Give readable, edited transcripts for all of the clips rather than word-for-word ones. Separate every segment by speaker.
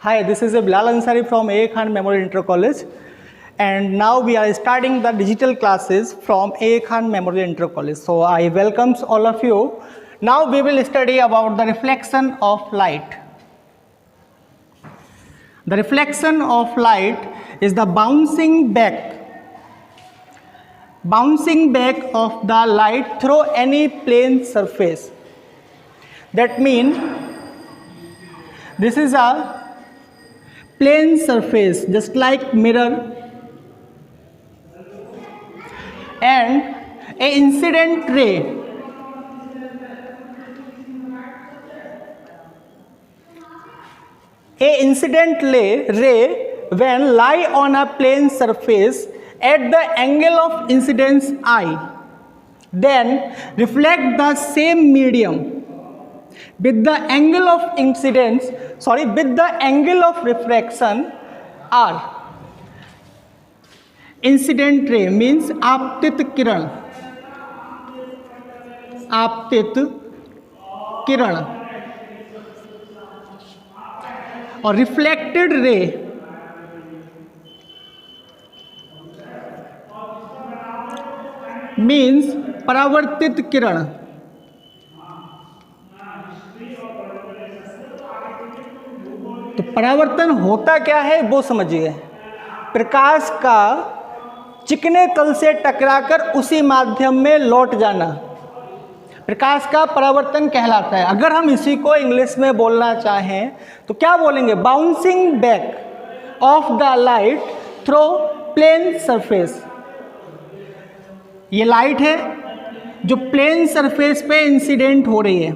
Speaker 1: Hi, this is Bilal Ansari from A. Khan Memorial Inter College, and now we are starting the digital classes from A. Khan Memorial Inter College. So I welcome all of you. Now we will study about the reflection of light. The reflection of light is the bouncing back of the light through any plane surface. That means this is a plane surface just like mirror, and a incident ray when lie on a plane surface at the angle of incidence I, then reflect the same medium with the angle of refraction R. Incident ray means आपतित किरण और reflected ray means परावर्तित किरण। तो परावर्तन होता क्या है वो समझिए। प्रकाश का चिकने तल से टकराकर उसी माध्यम में लौट जाना प्रकाश का परावर्तन कहलाता है। अगर हम इसी को इंग्लिश में बोलना चाहें तो क्या बोलेंगे? Bouncing back of the light through plane surface. ये लाइट है जो प्लेन सरफेस पे इंसिडेंट हो रही है।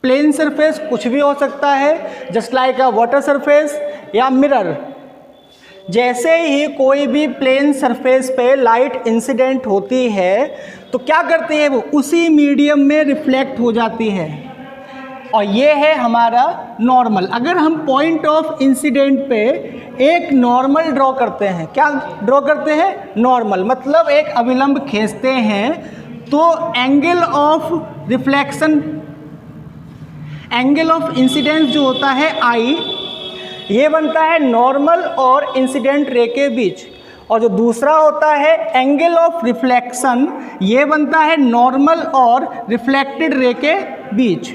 Speaker 1: प्लेन सरफेस कुछ भी हो सकता है, जस्ट लाइक अ वाटर सरफेस या मिरर। जैसे ही कोई भी प्लेन सरफेस पे लाइट इंसिडेंट होती है तो क्या करती है? वो उसी मीडियम में रिफ्लेक्ट हो जाती है, और ये है हमारा नॉर्मल। अगर हम पॉइंट ऑफ इंसिडेंट पे एक नॉर्मल ड्रॉ करते हैं, क्या ड्रॉ करते हैं? नॉर्मल, मतलब एक अभिलंब खींचते हैं तो एंगल ऑफ इंसिडेंस जो होता है आई, ये बनता है नॉर्मल और इंसिडेंट रे के बीच, और जो दूसरा होता है एंगल ऑफ रिफ्लेक्शन, ये बनता है नॉर्मल और रिफ्लेक्टेड रे के बीच।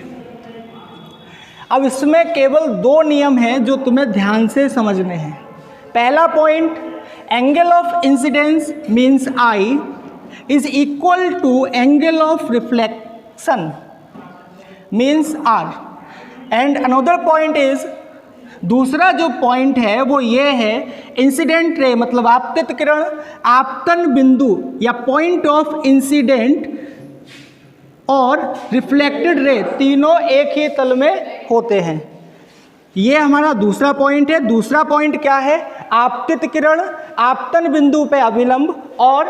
Speaker 1: अब इसमें केवल दो नियम हैं जो तुम्हें ध्यान से समझने हैं। पहला point, angle of incidence means I is equal to angle of reflection means R. And another point is, दूसरा जो पॉइंट है वो ये है, इंसिडेंट रे मतलब आपतित किरण, आपतन बिंदु या पॉइंट ऑफ इंसिडेंट और रिफ्लेक्टेड रे तीनों एक ही तल में होते हैं। ये हमारा दूसरा पॉइंट है। दूसरा पॉइंट क्या है? आपतित किरण आपतन बिंदु पे अभिलंब और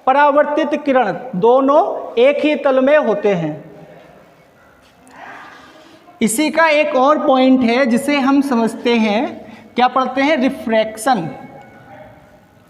Speaker 1: परावर्तित किरण दोनों एक ही तल में होते हैं। इसी का एक और पॉइंट है जिसे हम समझते हैं, क्या पढ़ते हैं? रिफ्रैक्शन।